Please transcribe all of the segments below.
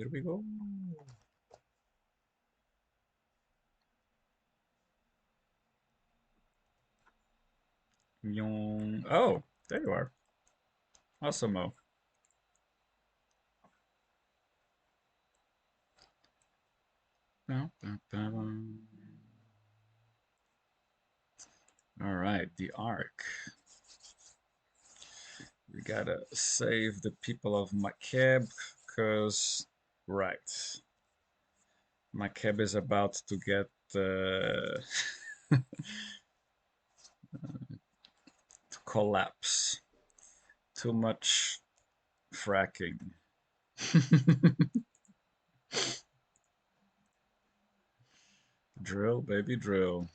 Here we go. Oh, there you are. Awesome. All right, the Ark. We gotta save the people of Makeb, because, right, Makeb is about to get to collapse. Too much fracking. Drill, baby, drill.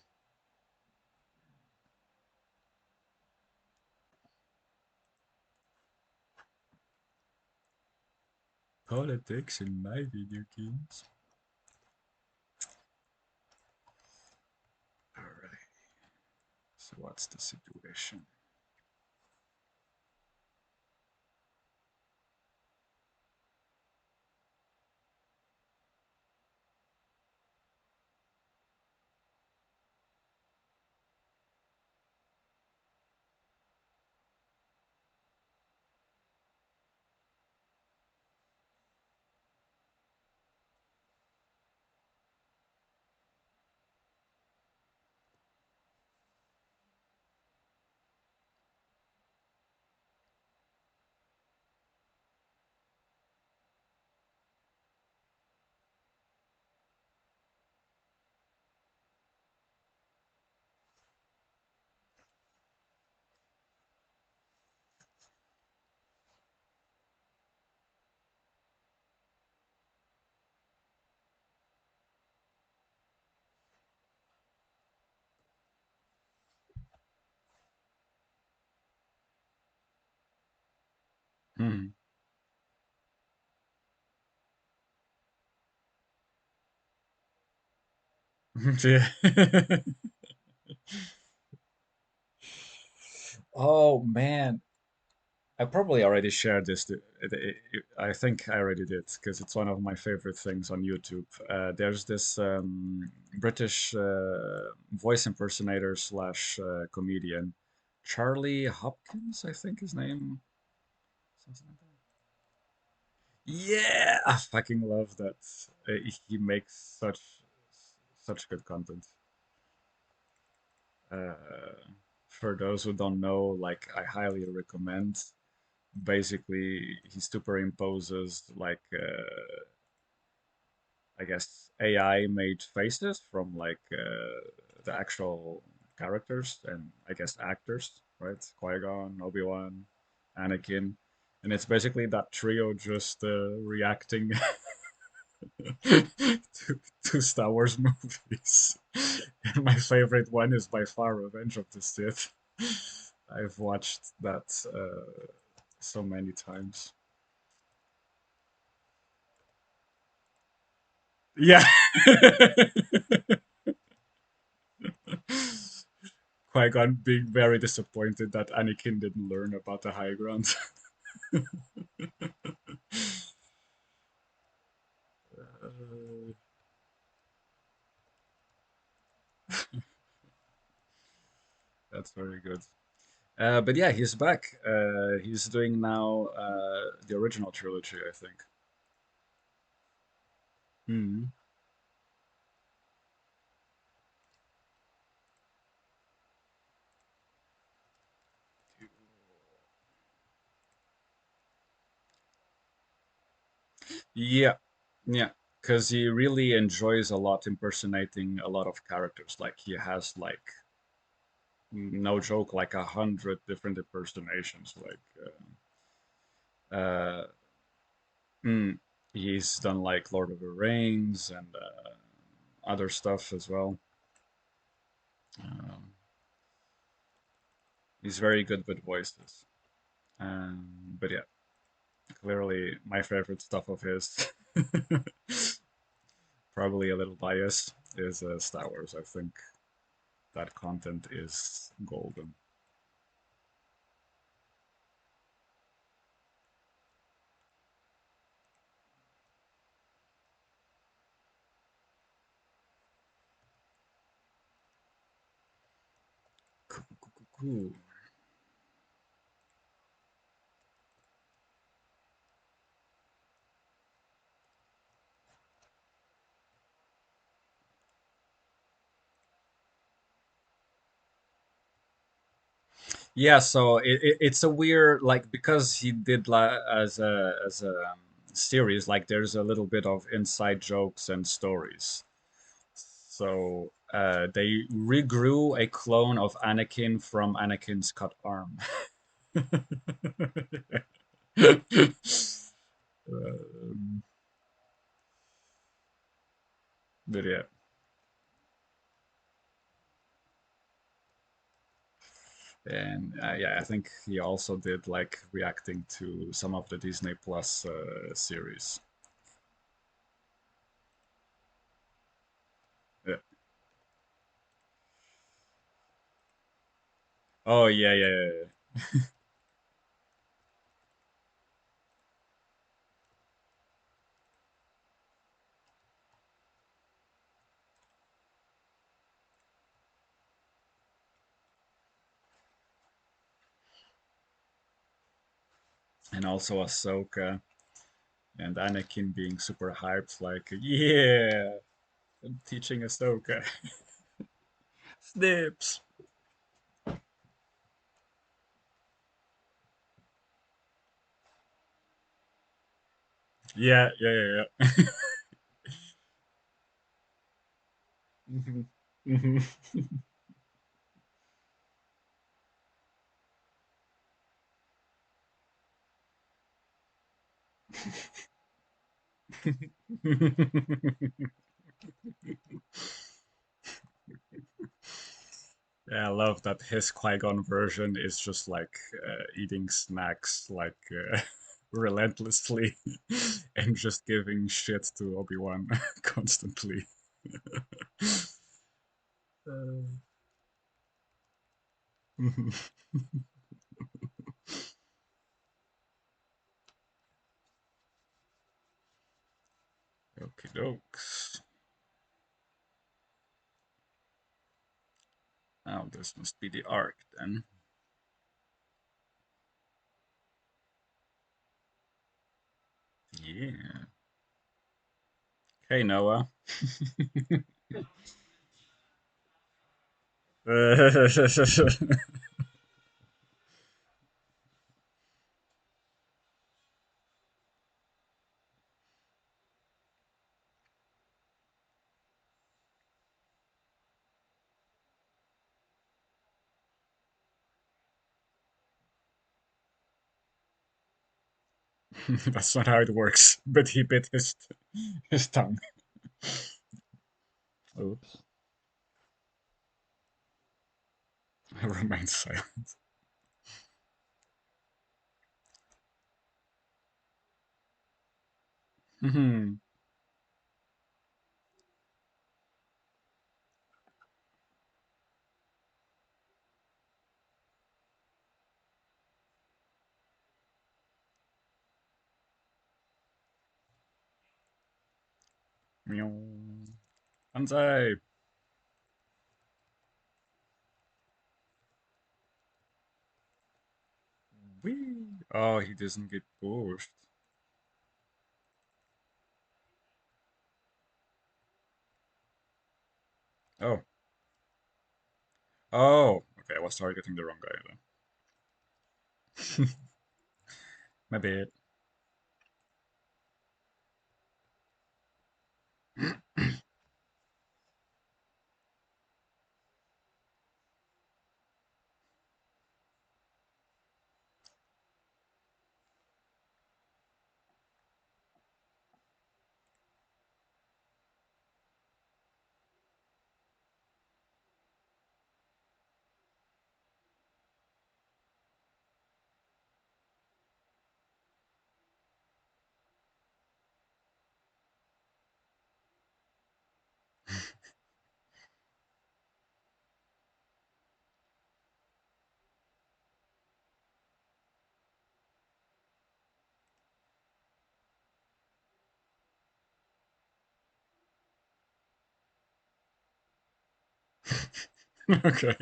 Politics in my video games. Alright, so what's the situation? Hmm. Yeah. Oh man, I probably already shared this. I think I already did because it's one of my favorite things on YouTube. There's this British voice impersonator slash comedian, Charlie Hopkins, I think his name. Something like that. Yeah, I fucking love that. He makes such good content. Uh, for those who don't know, like I highly recommend. Basically, he superimposes like I guess AI made faces from like the actual characters and I guess actors, right? Qui-Gon, Obi-Wan, Anakin, and it's basically that trio just reacting to Star Wars movies. And my favorite one is by far Revenge of the Sith. I've watched that so many times. Yeah. Qui-Gon being very disappointed that Anakin didn't learn about the high ground. Uh, that's very good. But yeah, he's back. He's doing now the original trilogy, I think. Hmm. Yeah, yeah, because he really enjoys a lot impersonating a lot of characters. Like he has like no joke, like 100 different impersonations. Like mm, he's done like Lord of the Rings and other stuff as well. Um, he's very good with voices. But yeah, clearly my favorite stuff of his, probably a little biased, is Star Wars. I think that content is golden. Ooh. Yeah, so it's a weird like because he did as a series like there's a little bit of inside jokes and stories. So they regrew a clone of Anakin from Anakin's cut arm. Um, but yeah, and yeah, I think he also did like reacting to some of the Disney Plus series. Yeah. Oh yeah, yeah, yeah, yeah. And also Ahsoka and Anakin being super hyped, like yeah, I'm teaching Ahsoka snips. Yeah, yeah, yeah, yeah. Mhm, mhm. Yeah, I love that his Qui-Gon version is just like eating snacks like relentlessly and just giving shit to Obi-Wan constantly. Uh, Okie dokes. Now this must be the arc then. Yeah. Hey Noah. That's not how it works. But he bit his tongue. Oops. I remain silent. Mhm. Meow. Banzai. Whee. Oh, he doesn't get pushed. Oh. Oh. Okay, I was targeting the wrong guy then. My bad. Okay.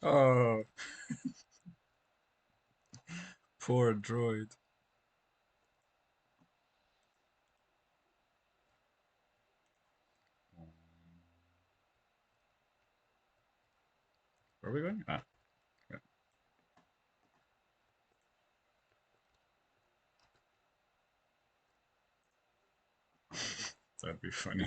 Oh, poor droid. Where are we going? Ah, yeah, that'd be funny.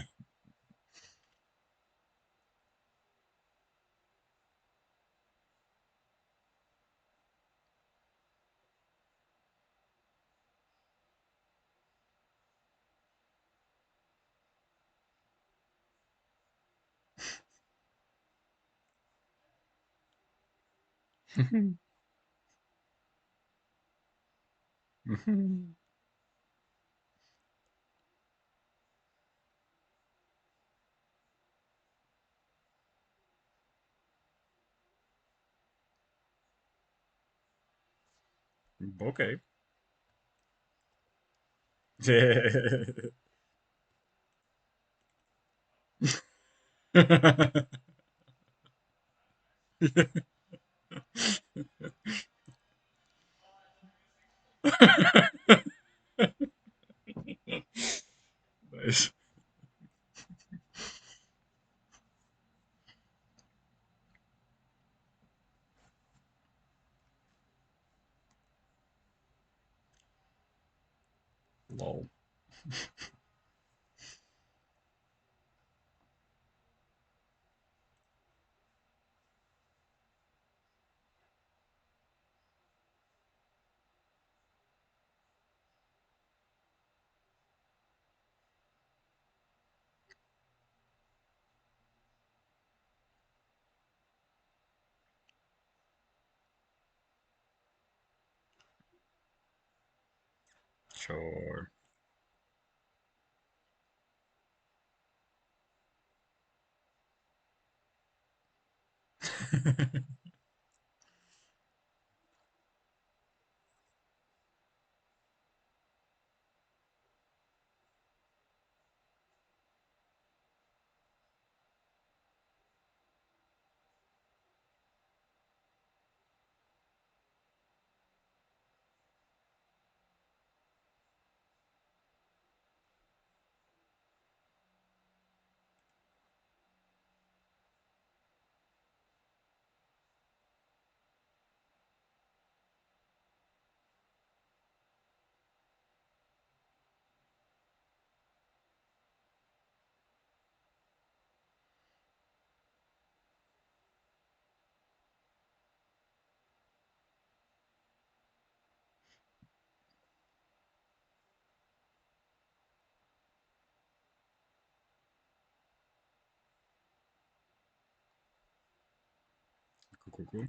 Okay. Nice. Lol. Sure. Cool, cool, cool.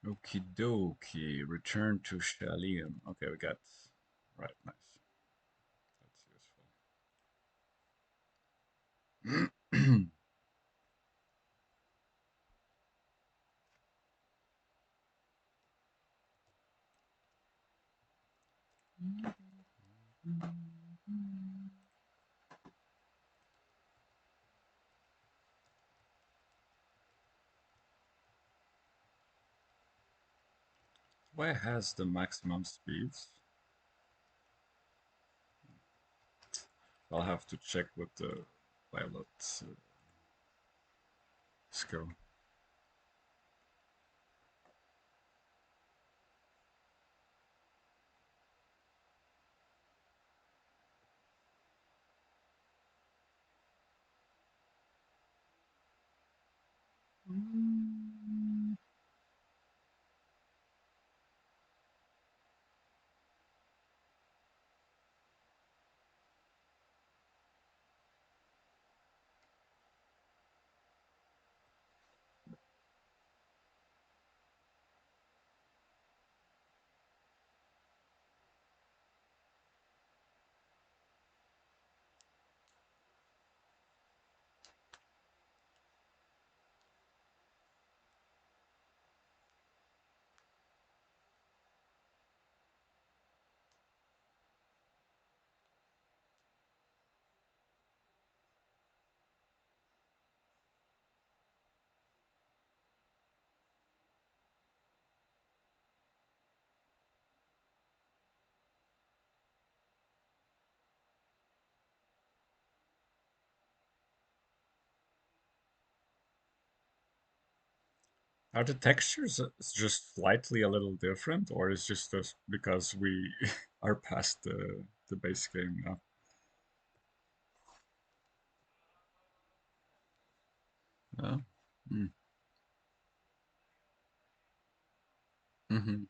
Okie dokie. Return to Shalian. Okay, we got. Right, nice. That's useful. Why has the maximum speeds? I'll have to check with the pilot skill. Are the textures just slightly a little different, or is just because we are past the base game now? Yeah. Mm. Mm-hmm.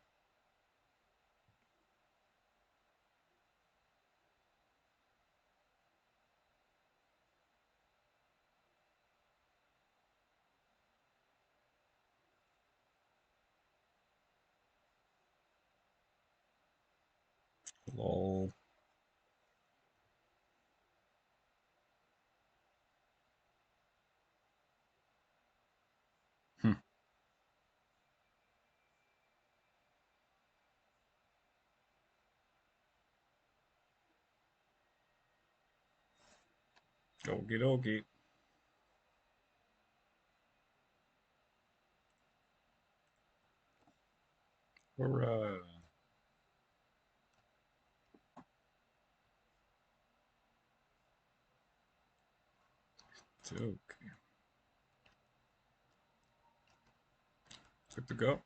Lol. Hmm. Okie dokie. Hurrah. Okay. Good to go.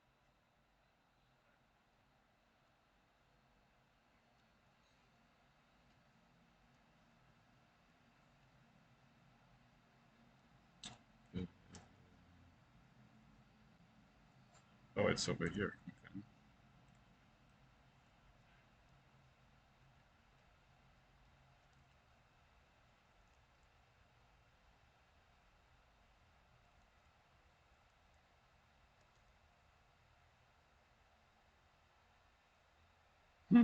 Oh, it's over here. Okay. Hmm.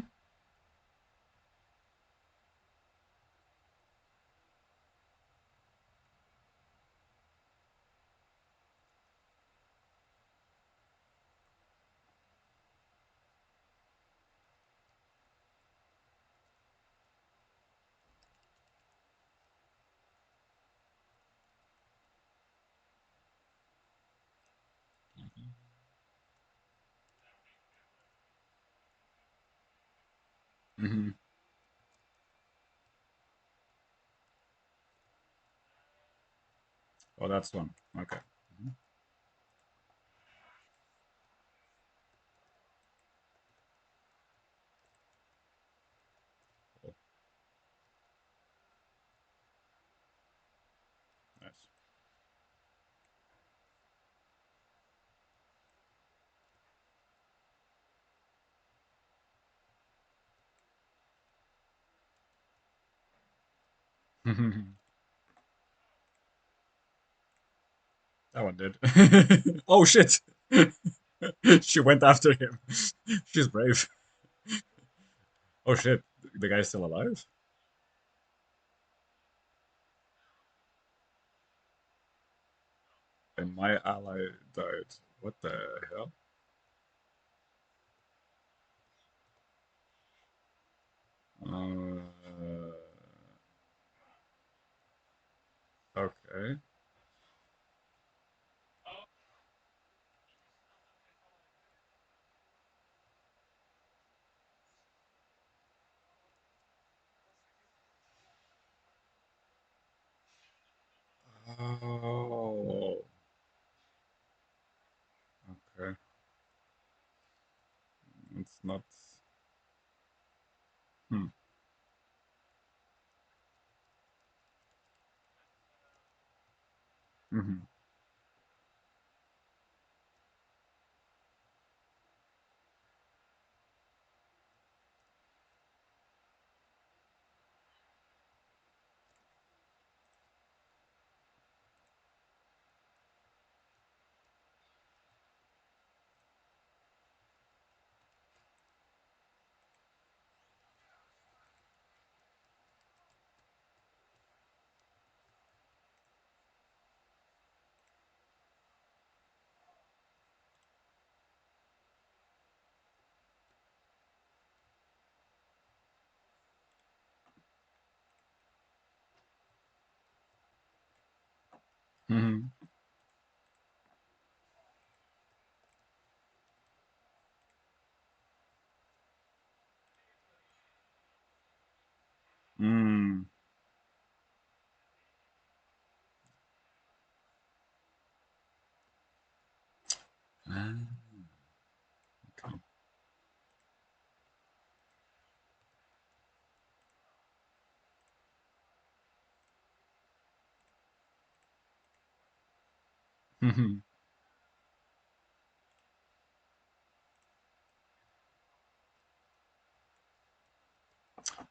Mm-hmm. Oh, that's one. Okay. Mhm. Cool. Nice. That one did. Oh shit! She went after him. She's brave. Oh shit! The guy's still alive? And my ally died. What the hell? Uh, okay. Oh, okay. It's not. Hmm. Mm-hmm. Mm-hmm. Mm. Ah, okay.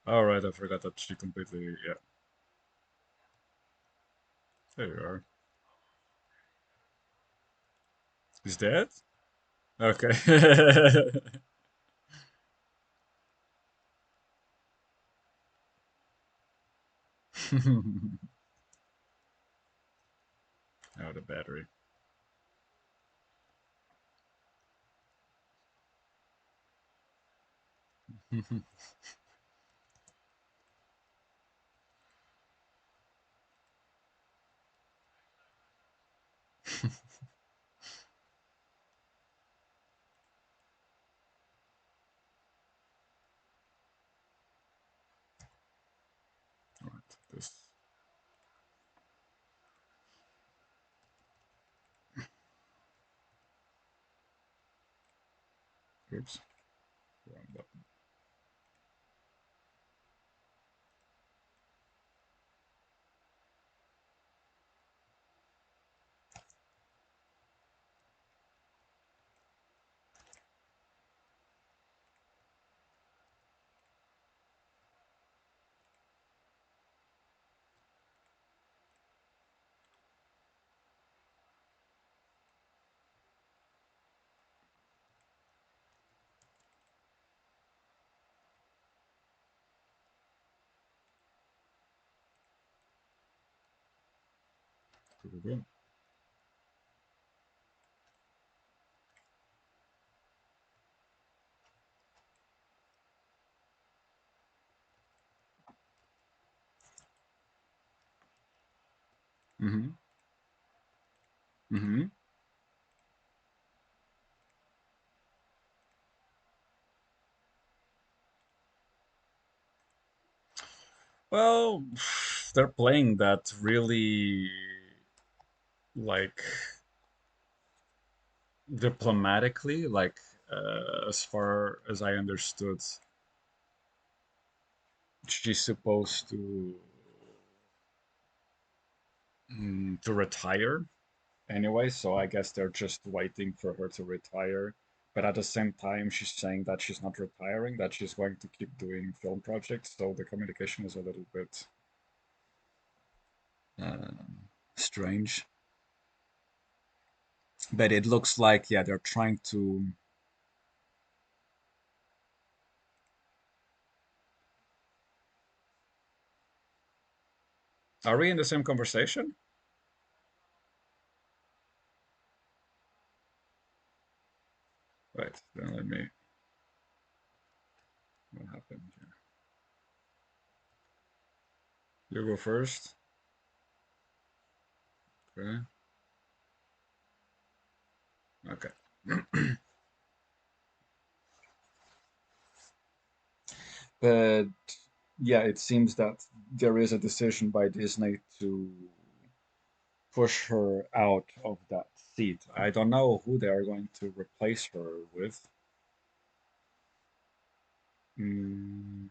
All right, I forgot that she completely. Yeah, there you are. He's dead? Okay. Oh, the battery. All right, this. Oops, wrong button. Mm-hmm. Mm-hmm. Well, they're playing that really like diplomatically, like as far as I understood, she's supposed to retire anyway, so I guess they're just waiting for her to retire. But at the same time, she's saying that she's not retiring, that she's going to keep doing film projects, so the communication is a little bit strange. But it looks like, yeah, they're trying to. Are we in the same conversation? Right, then let me. What happened here? You go first. Okay. Okay. But yeah, it seems that there is a decision by Disney to push her out of that seat. I don't know who they are going to replace her with. Mm,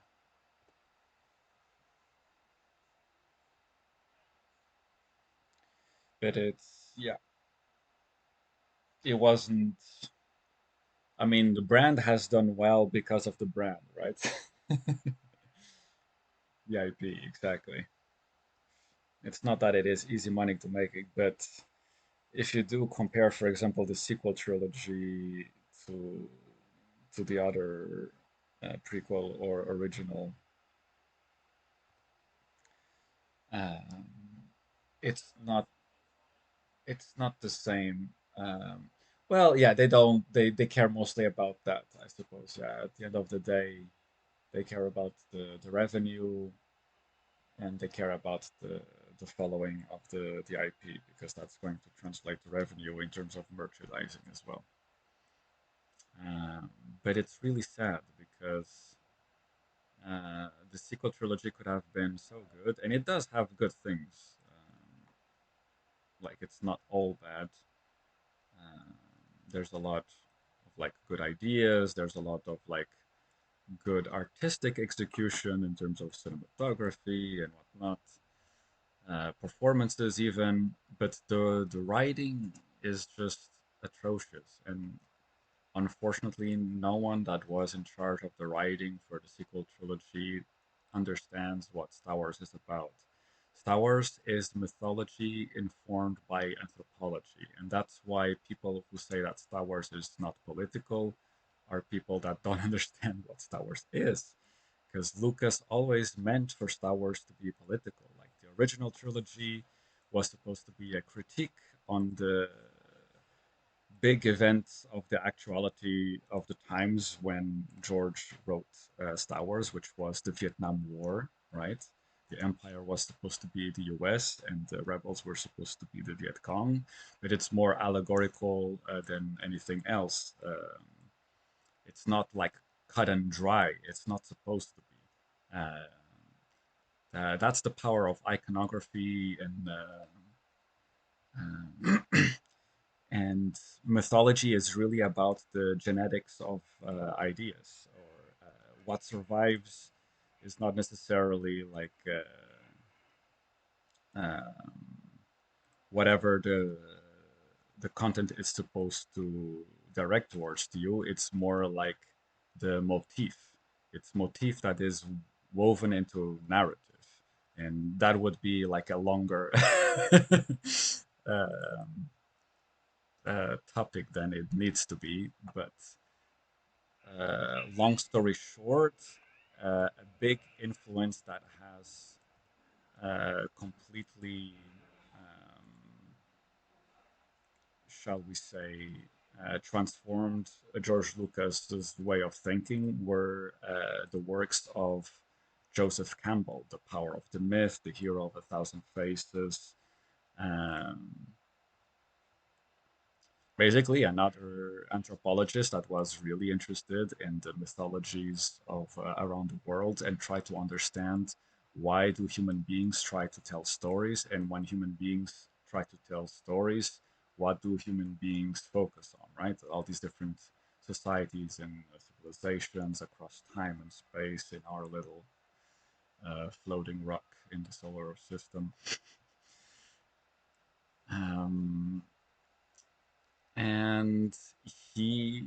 but it's, yeah, it wasn't. I mean, the brand has done well because of the brand, right? The IP, exactly. It's not that it is easy money to make it, but if you do compare, for example, the sequel trilogy to the other prequel or original, um, it's not the same. Well, yeah, they don't they care mostly about that, I suppose. Yeah, at the end of the day, they care about the revenue and they care about the following of the IP because that's going to translate to revenue in terms of merchandising as well. Um, but it's really sad because the sequel trilogy could have been so good, and it does have good things. Like it's not all bad. Um, there's a lot of like good ideas. There's a lot of like good artistic execution in terms of cinematography and whatnot, performances even. But the writing is just atrocious, and unfortunately, no one that was in charge of the writing for the sequel trilogy understands what Star Wars is about. Star Wars is mythology informed by anthropology, and that's why people who say that Star Wars is not political are people that don't understand what Star Wars is. Because Lucas always meant for Star Wars to be political. Like the original trilogy was supposed to be a critique on the big events of the actuality of the times when George wrote Star Wars, which was the Vietnam War, right? The Empire was supposed to be the US and the rebels were supposed to be the Viet Cong, but it's more allegorical than anything else. It's not like cut and dry, it's not supposed to be. That's the power of iconography and mythology is really about the genetics of ideas or what survives is not necessarily like um, whatever the content is supposed to direct towards to you. It's more like the motif. It's motif that is woven into narrative, and that would be like a longer um, topic than it needs to be. But long story short, a big influence that has completely, um, shall we say, transformed George Lucas's way of thinking were the works of Joseph Campbell, The Power of the Myth, The Hero of a Thousand Faces. Um, Basically another anthropologist that was really interested in the mythologies of around the world and try to understand why do human beings try to tell stories, and when human beings try to tell stories, what do human beings focus on, right? All these different societies and civilizations across time and space in our little floating rock in the solar system. Um, and he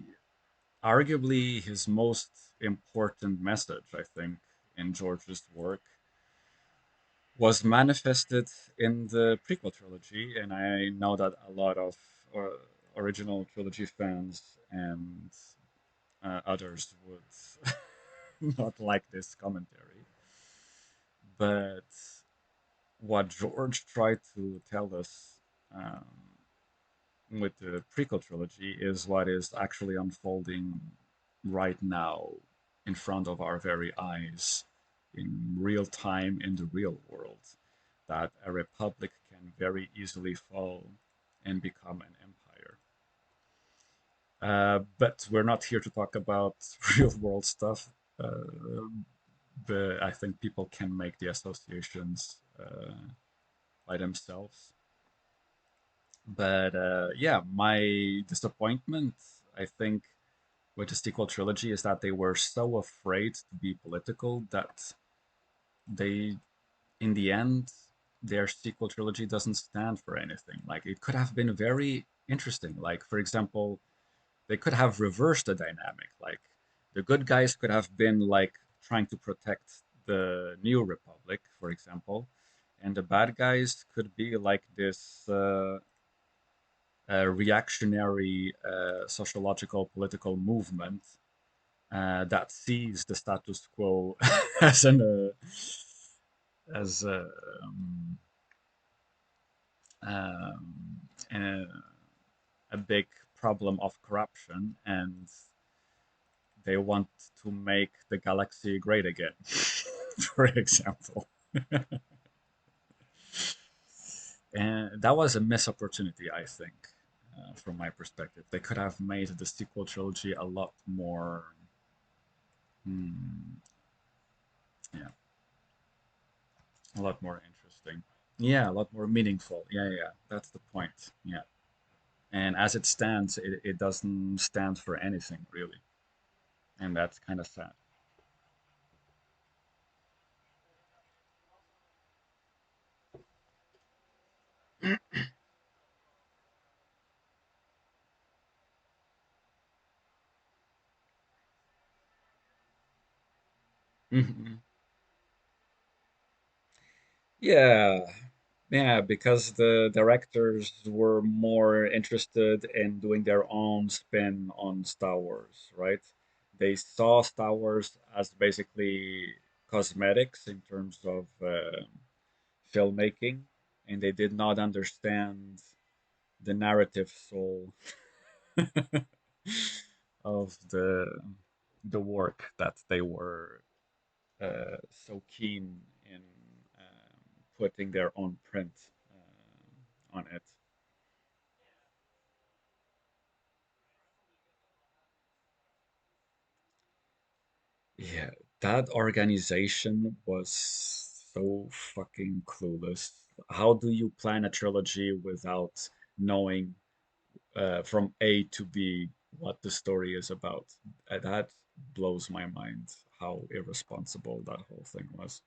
arguably his most important message, I think, in George's work was manifested in the prequel trilogy, and I know that a lot of uh, original trilogy fans and others would not like this commentary. But what George tried to tell us with the prequel trilogy is what is actually unfolding right now in front of our very eyes in real time in the real world, that a republic can very easily fall and become an empire. But we're not here to talk about real world stuff. But I think people can make the associations by themselves. But yeah, my disappointment, I think, with the sequel trilogy is that they were so afraid to be political that they, in the end, their sequel trilogy doesn't stand for anything. Like, it could have been very interesting. Like, for example, they could have reversed the dynamic. Like, the good guys could have been like trying to protect the New Republic, for example, and the bad guys could be like this reactionary sociological political movement that sees the status quo as an as um, a, a big problem of corruption, and they want to make the galaxy great again, for example. And that was a missed opportunity, I think, from my perspective. They could have made the sequel trilogy a lot more, hmm, yeah, a lot more interesting. Yeah, a lot more meaningful. Yeah, yeah, yeah. That's the point. Yeah. And as it stands, it doesn't stand for anything really, and that's kind of sad. Mhm. Yeah, yeah, because the directors were more interested in doing their own spin on Star Wars, right? They saw Star Wars as basically cosmetics in terms of filmmaking, and they did not understand the narrative soul of the work that they were so keen in putting their own print on it. Yeah, that organization was so fucking clueless. How do you plan a trilogy without knowing from A to B what the story is about? That blows my mind how irresponsible that whole thing was.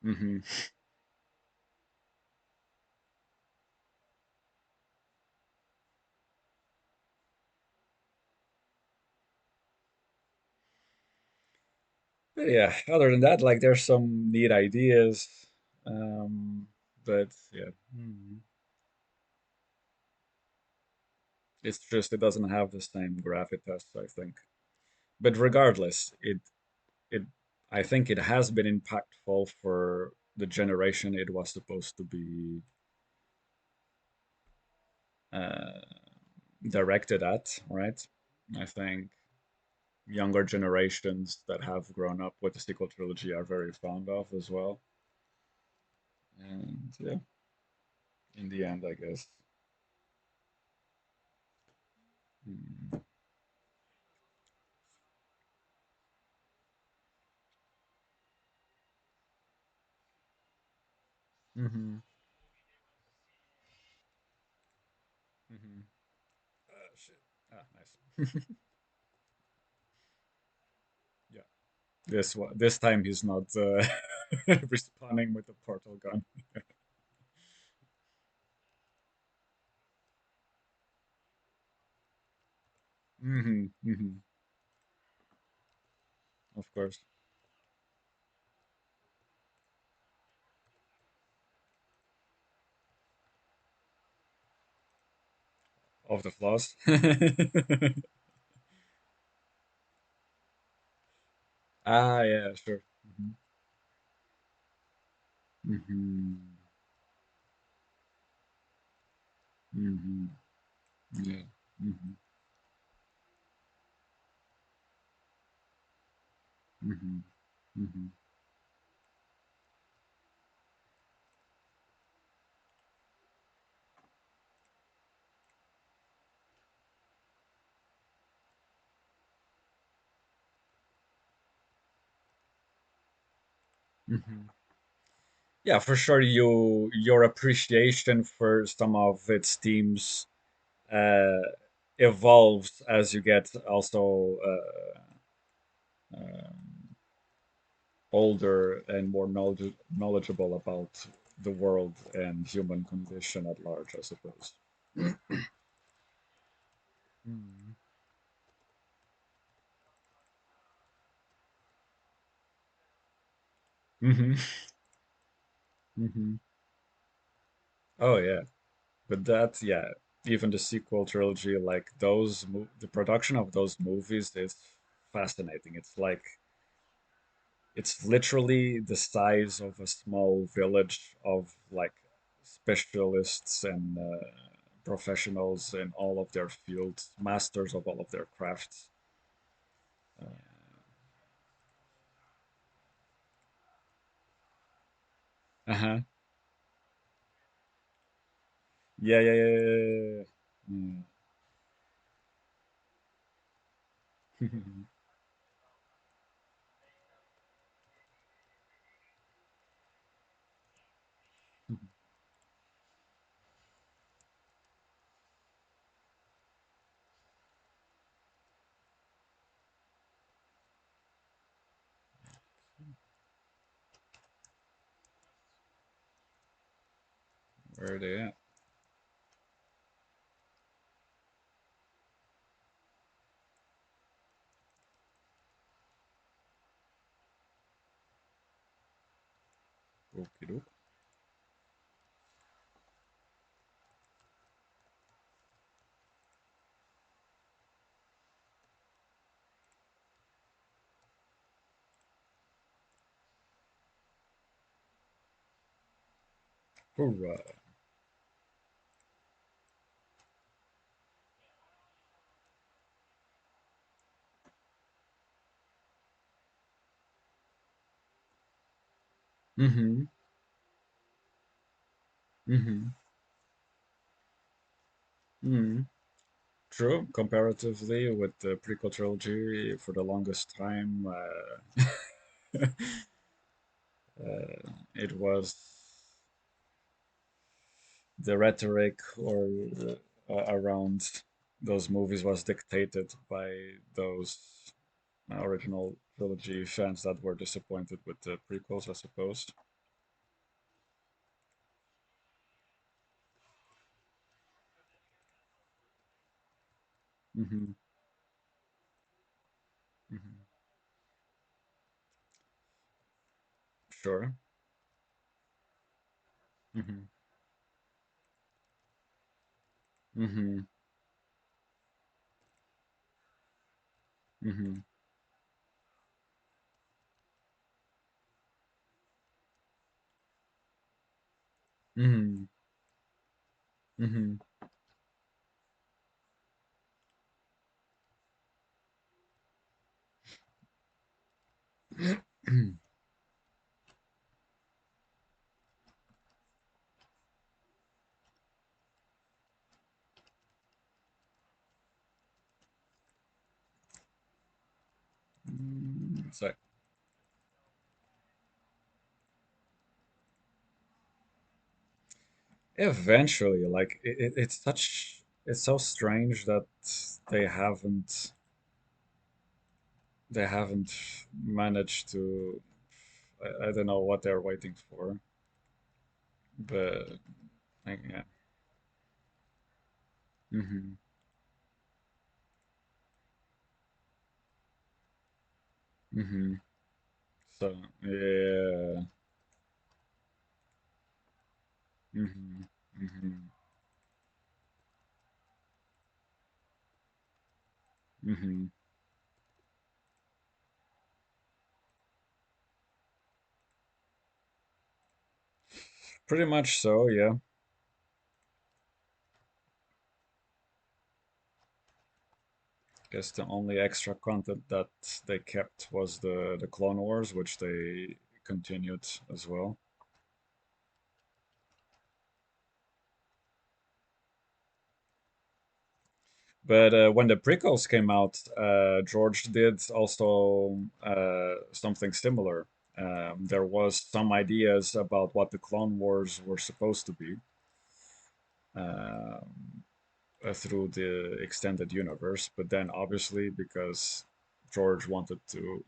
Hmm. But yeah, other than that, like there's some neat ideas, um, but yeah, it's just it doesn't have the same gravitas, I think. But regardless, it I think it has been impactful for the generation it was supposed to be uh, directed at, right? I think younger generations that have grown up with the sequel trilogy are very fond of as well. And yeah, in the end, I guess. Mm. Mm-hmm. Mm-hmm. Shit. Ah, nice. Yeah. This time he's not responding with the portal gun. Mm-hmm. Mm-hmm. Of course. Of the flaws. Ah, yeah, sure. Mm-hmm. Mm-hmm. Mm-hmm. Yeah. Mm-hmm. Mm-hmm. Mm-hmm. Mm-hmm. Yeah, for sure. Your appreciation for some of its themes uh, evolves as you get also um, older and more knowledgeable about the world and human condition at large, I suppose. Mm. Hmm. Hmm. Oh yeah, but that yeah, even the sequel trilogy, like the production of those movies is fascinating. It's literally the size of a small village of like specialists and professionals in all of their fields, masters of all of their crafts. Uh, uh-huh. Yeah, yeah, yeah, yeah, yeah, yeah. Mm. Where are they at? Okie doke. Hoorah. Mm-hmm. Mm-hmm. Mm-hmm. True. Comparatively, with the prequel trilogy, for the longest time, it was the rhetoric or around those movies was dictated by those original trilogy fans that were disappointed with the prequels, I suppose. Mm-hmm. Mm-hmm. Sure. Mm-hmm. Mm-hmm. Mm-hmm. Mm-hmm. Mm-hmm. So eventually, like it's so strange that they haven't they haven't managed to. I don't know what they're waiting for, but yeah. Mm-hmm. Mm-hmm. So yeah. Mm-hmm. Mm-hmm. Mm-hmm. Pretty much so, yeah. Guess the only extra content that they kept was the Clone Wars, which they continued as well. But when the prequels came out, George did also something similar. There was some ideas about what the Clone Wars were supposed to be uh, through the extended universe, but then obviously because George wanted to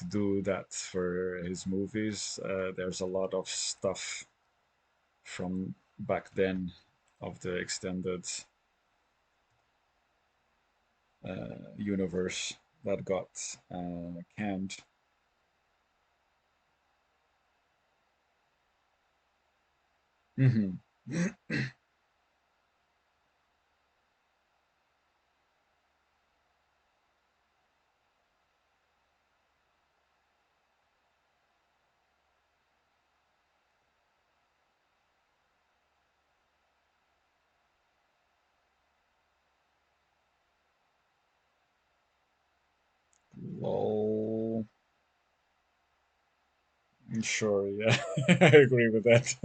do that for his movies, there's a lot of stuff from back then of the extended universe that got canned. Hmm. Lol. Sure, yeah, I agree with that.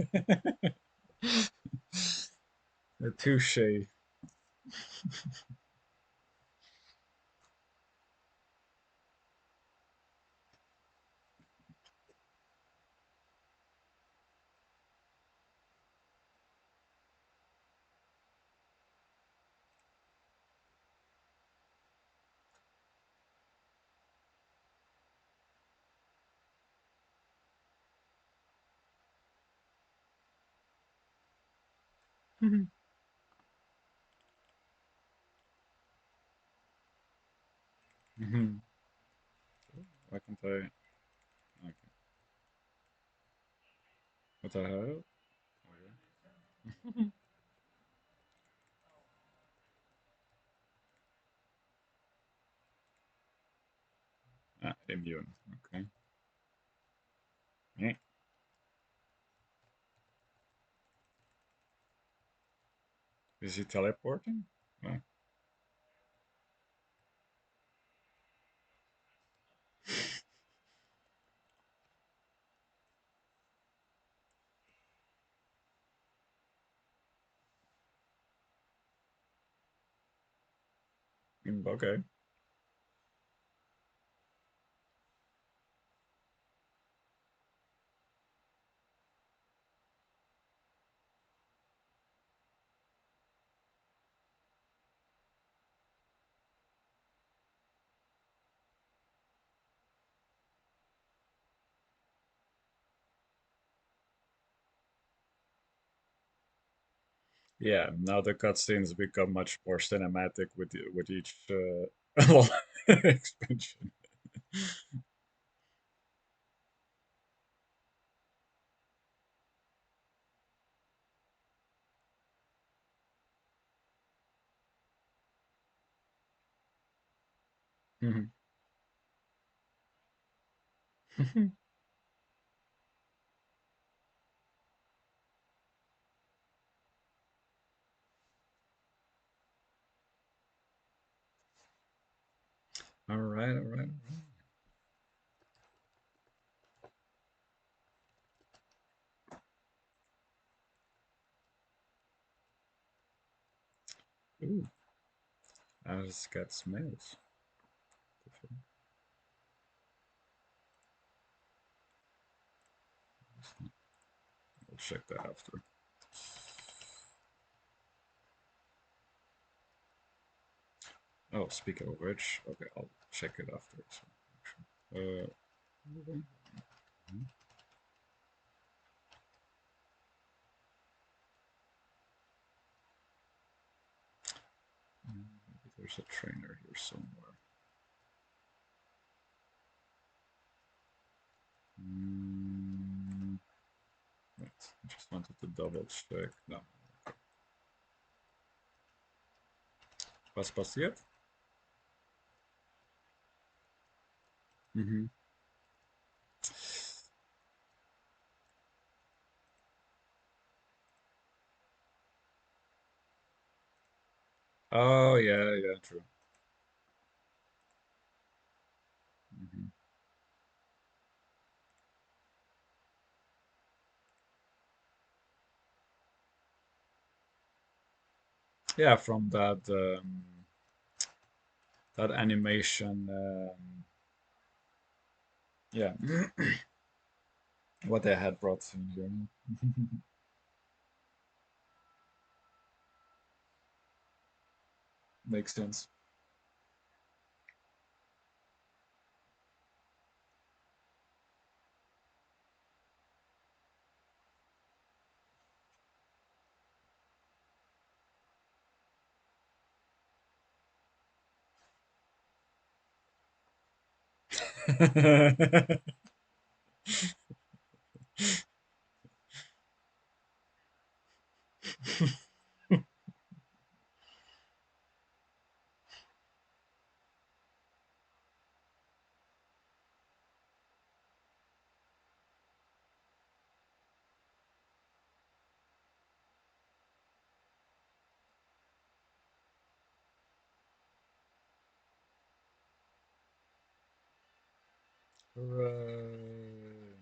Touche. Mhm. Mhm. Why can't I? Okay. What the hell? Okay. Ah, immune. Okay. Eh. Is he teleporting? Ah. Okay. Yeah, now the cutscenes become much more cinematic with each expansion. Mhm. All right, all right, all right. Ooh, I just got smells. I'll check that after. Oh, speaking of which, okay, I'll check it after. Uh, maybe there's a trainer here somewhere. Mm, wait, I just wanted to double check. No, was passiert? Mhm. Oh yeah, yeah, true. Mhm. Yeah, from that animation. Yeah, what they had brought in here. Makes sense. Hooray.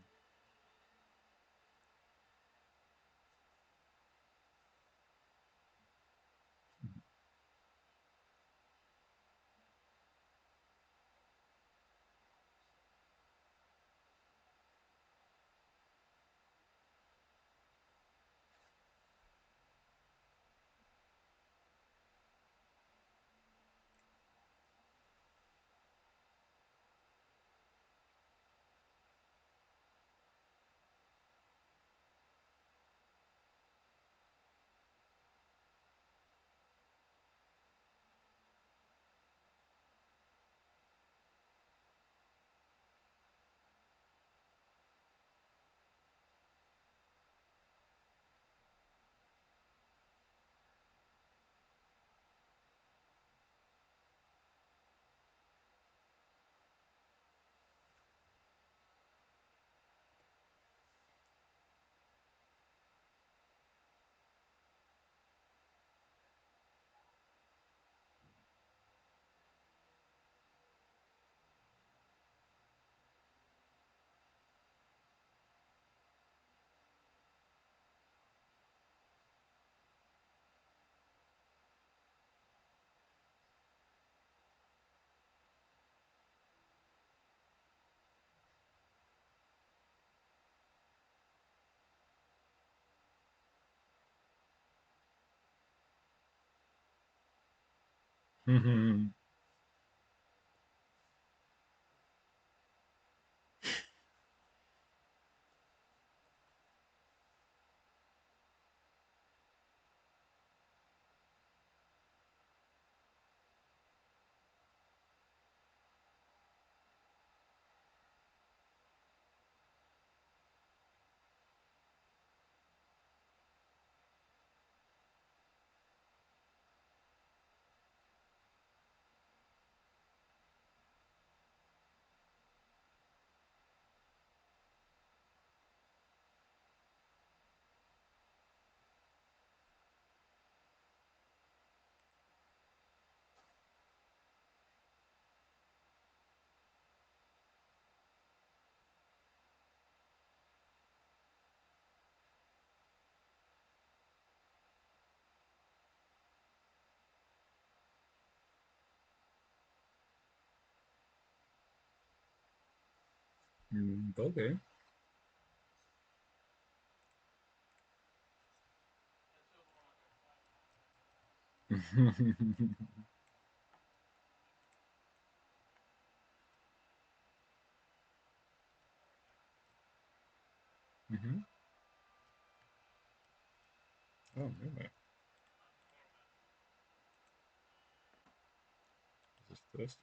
Mhm. Okay. Mhm. Oh, really? Is this?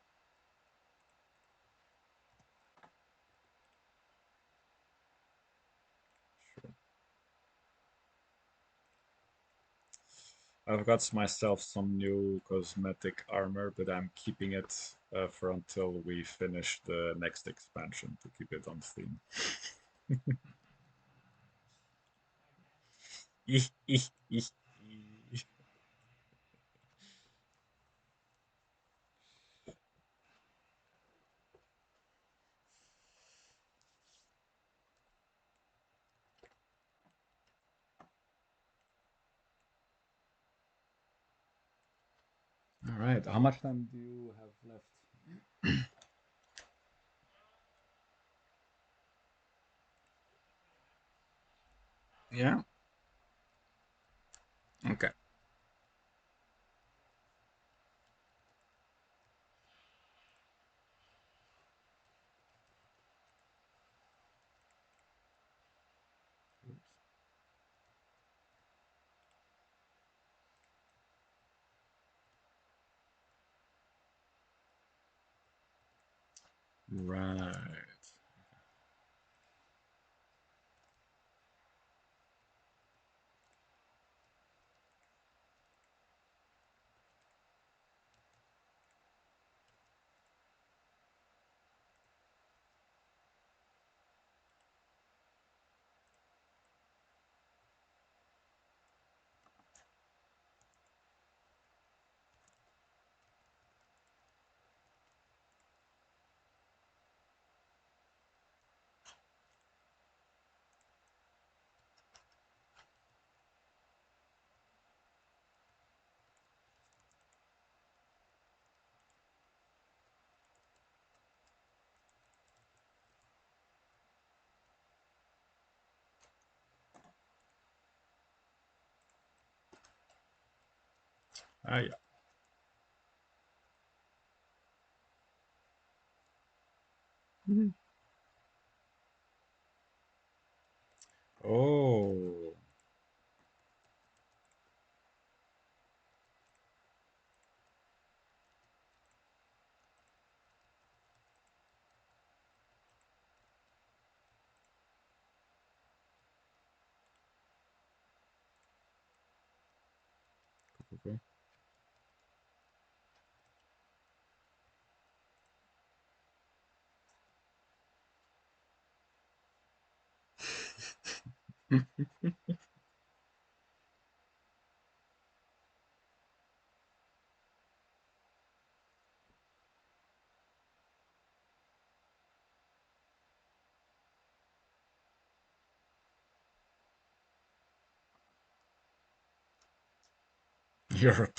Sure. I've got myself some new cosmetic armor, but I'm keeping it for until we finish the next expansion to keep it on theme. All right. How much time do you have left? Yeah. Okay. Right. Ah, yeah. Mhm. Oh. Okay. Europe.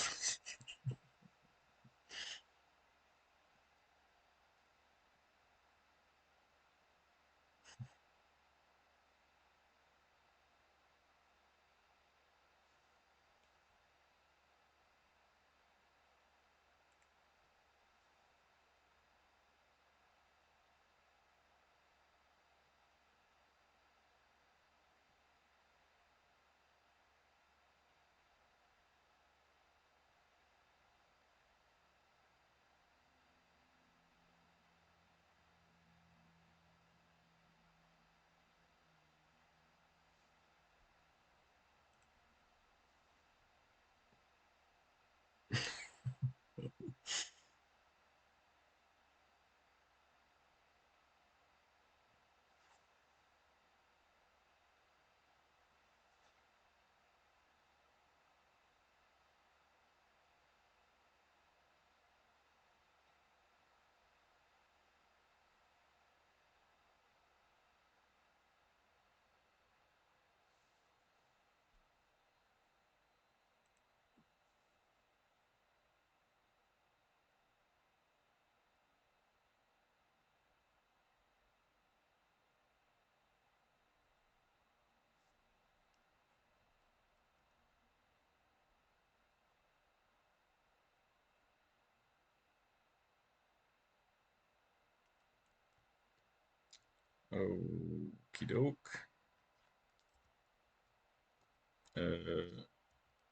Okie doke.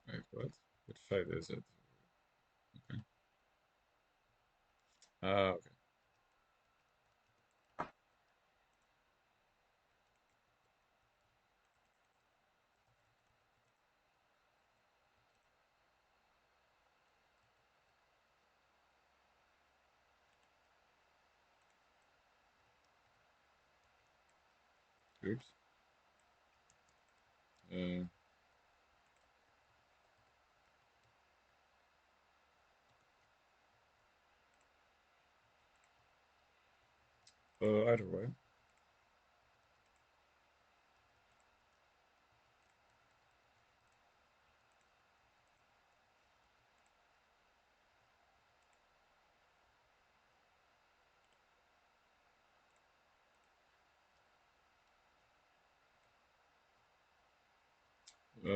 Wait, what? Which side is it? Okay. Okay. Oops. Uh, either way.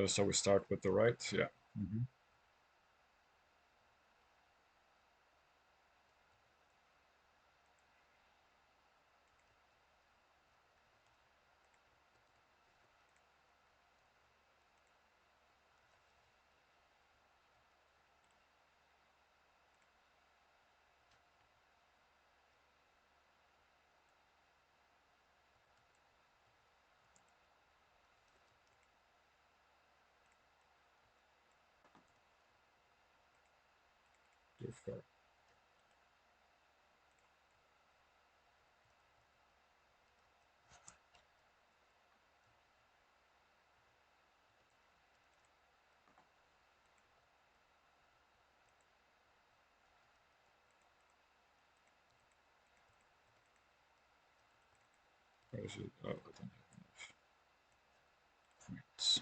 So we start with the right. Yeah. Hmm. Too far. Where is it? Oh, I don't have enough points.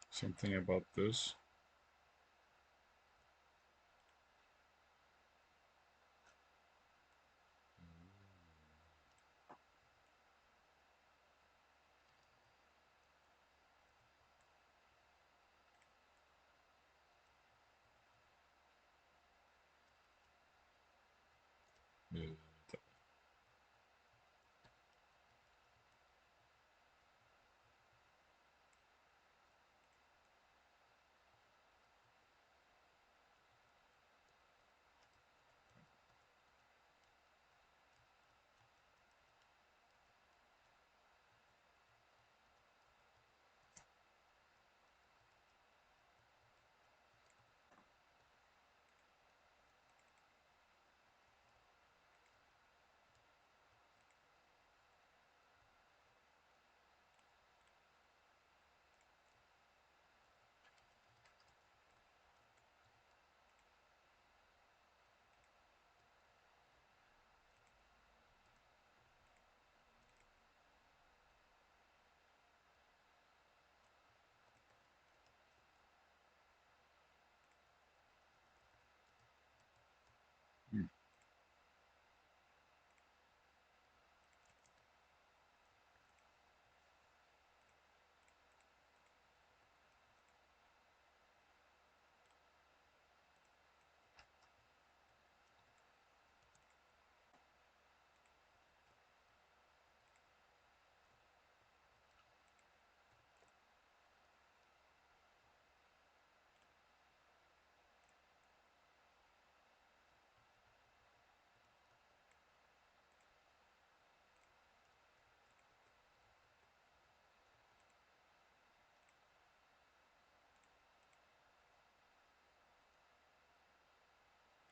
Something about this. Uh,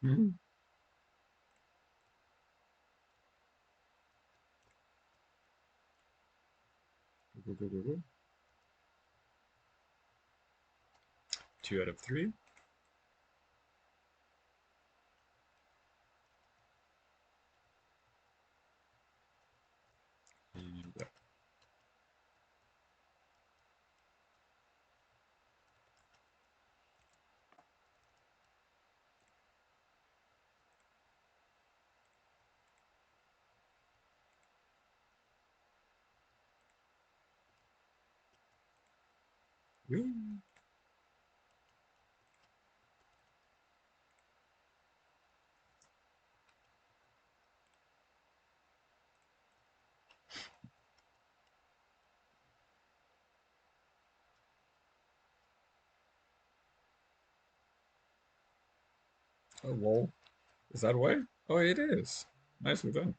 Mhm. Go, go, go, go. 2 out of 3. Yeah. Whee! Oh, lol. Is that way? Oh, it is. Nicely done.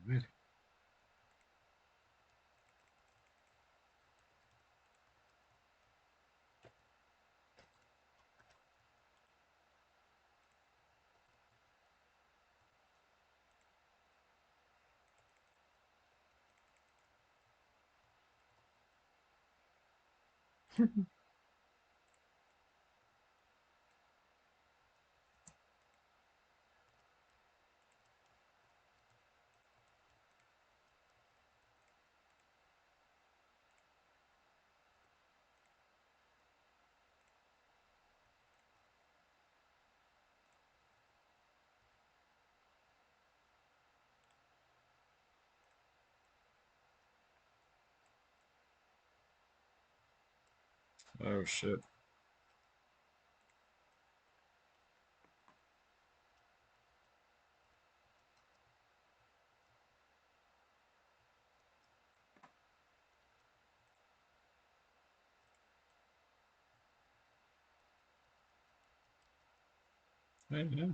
Alrighty. Oh, shit. Hey, yeah.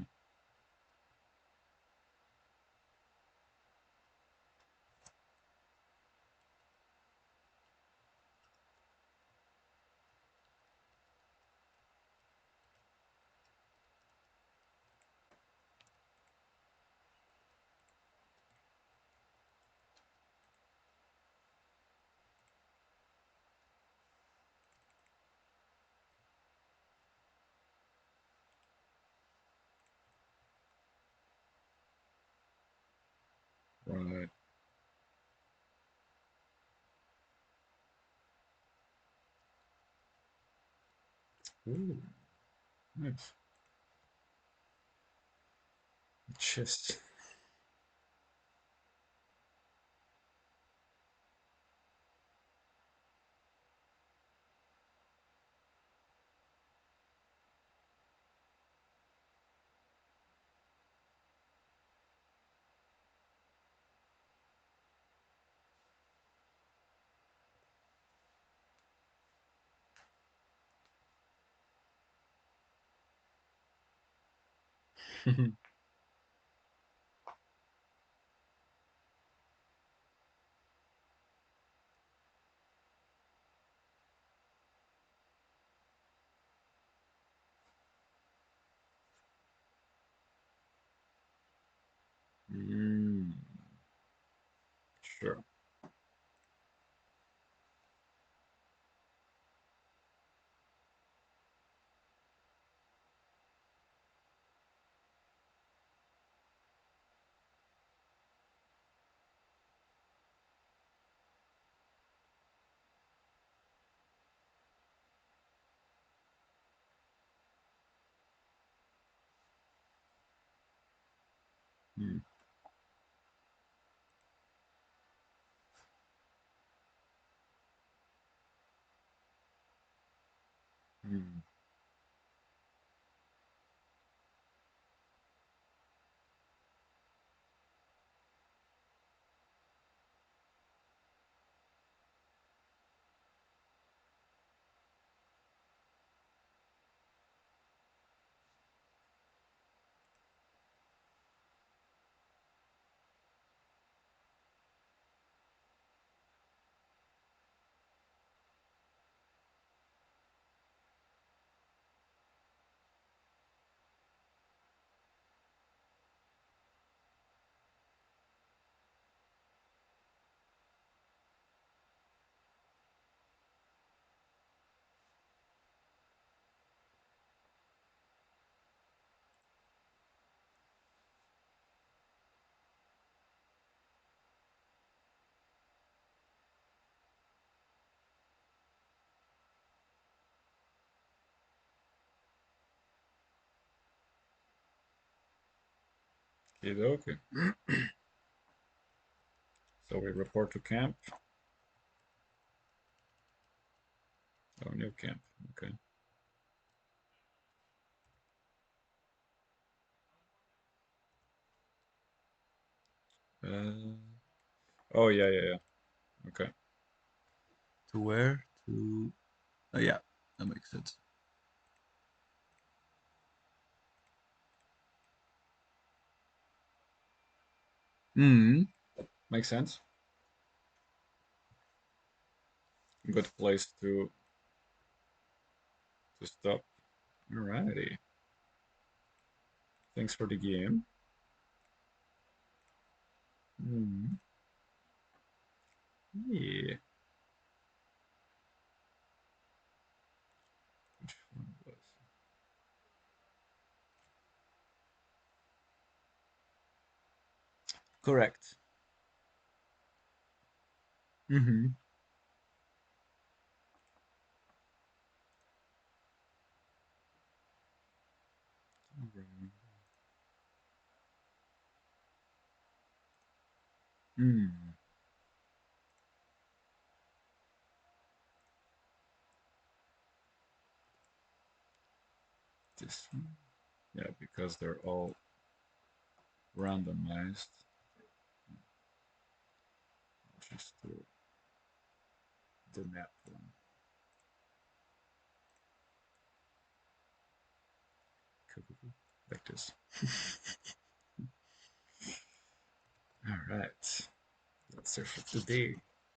Right. Ooh, nice. Chest. Mm, sure. Mm, mm, Okay. So we report to camp. Oh, new camp. Okay. Uh, oh, yeah, yeah, yeah. Okay. To where? To. Oh, yeah, that makes sense. Hmm. Makes sense. Good place to stop. Alrighty. Thanks for the game. Hmm. Yeah. Which one was? Correct. Mm-hmm. Hmm. This one. Yeah, because they're all randomized. Just the map one. Like this. All right. That's it for today.